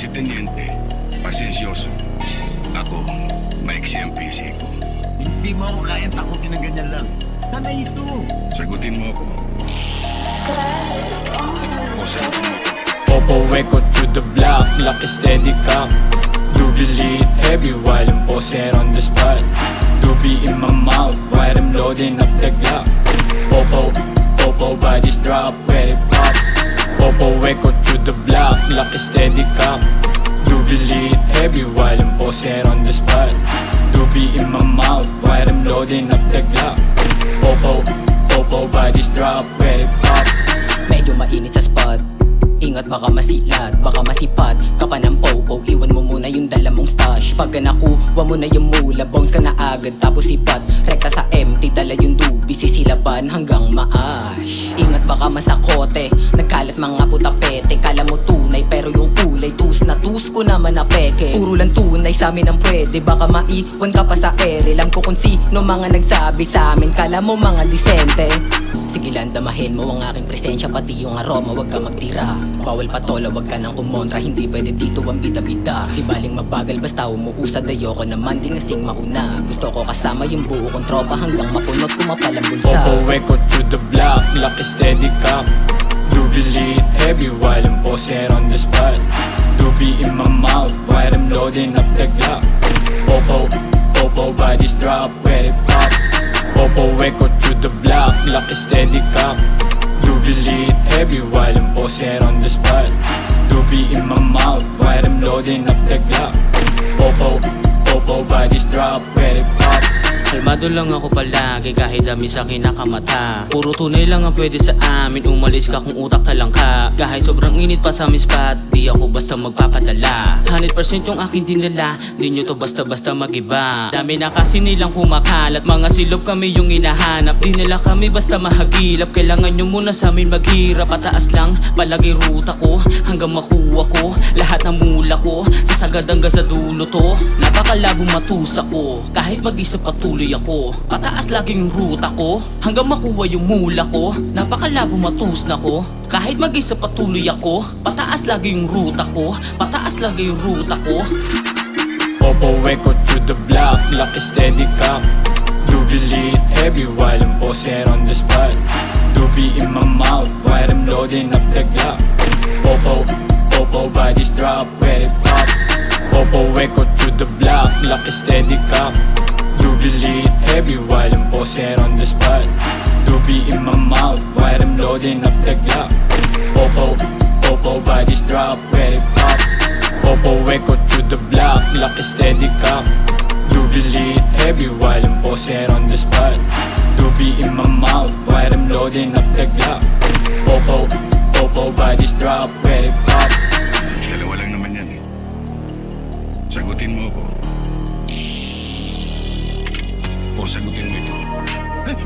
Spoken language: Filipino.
si Teniente, pasensyoso. Ako, maiksi ang PC ko. Hindi mo ako kayang takutin ng ganyan lang. Sana ito. Sagutin mo ako. O sagutin mo ako. Popo echo through the block, lock is steady cock. Doobie lead heavy while I'm posing on the spot. Doobie in my mouth while I'm loading up the Glock. Popo bodies drop when it pop. Popo echo through the block, lock is steady cock. Doobie lead heavy while I'm posing on the spot. Doobie in my mouth while I'm loading up the Glock. Popo bodies drop when it pop. Medyo mainit sa spot. Ingat baka masilat, baka masipat ka pa ng popo, iwan mo muna yung dala mong stash. Pagka nakuha mo na yung mula, bounce ka na agad tapos sipat. Rekta sa empty, dala yung dubi, sisilaban hanggang maash. Ingat baka masakote, nagkalat mga putapete. Kala mo tunay pero yung kulay tus na tus ko naman na peke. Puro lang tunay sa amin ang pwede, baka maiwan ka pa sa ere. Alam ko kung sino mga nagsabi sa amin, kala mo mga disente. Sige lang, damahin mo ang aking presensya, pati yung aroma, wag ka magtira. Bawal patola, wag ka nang kumontra, hindi pwede dito ang bida-bida. Di baling mabagal, basta umuusad, ayoko naman din kasing mauna. Gusto ko kasama yung buo kong tropa hanggang mapunot ko mapalang bulsa. Popo echo through the block, lock is steady cock. Doobie lead heavy while I'm posing on the spot. Doobie in my mouth while I'm loading up the Glock. Popo bodies drop when it pop. Popo echo through the block, lock is steady cock. Doobie lead heavy while I'm posing on the spot. Doobie in my mouth while I'm loading up the Glock. Popo bodies drop when it pop. Kalmado lang ako palagi kahit dami sa kinakamata. Puro tunay lang ang pwede sa amin, umalis ka kung utak talang ka. Kahit sobrang init pa sa aming spot, di ako basta magpapadala. 100% yung aking dinala, di nyo to basta-basta magiba. Dami na kasi nilang kumakalat, mga silop kami yung inahanap. Di nila kami basta mahagilap, kailangan nyo muna sa amin maghirap. Pataas lang, palagi ruta ko, hanggang makuha ko lahat ng mula ko. Sasagad hanggang sa dulo to, napakalabong matusa ko. Kahit mag-isa patuloy ako, pataas laging ruta ko hanggang makuha yung mula ko. Napakalabo matus na ko. Kahit mag-isa patuloy ako, pataas lagi yung ruta ko. Pataas lagi yung ruta ko. Popo echo through the block, lock is steady cock. Doobie lead heavy while I'm posing on the spot. Doobie in my mouth while I'm loading up the Glock. Popo bodies drop when it pop. Popo echo through the block, lock is steady cock. Doobie lead heavy while I'm posing on the spot. Doobie in my mouth while I'm loading up the Glock. Popo bodies drop when it pop. Popo echo through the block, lock is steady cock. Doobie lead heavy while I'm posing on the spot. Doobie in my mouth while I'm loading up the Glock. Popo bodies drop when it pop. Dalawa lang naman yan eh. Sagutin mo ako. O sagutin mo ito. Teka.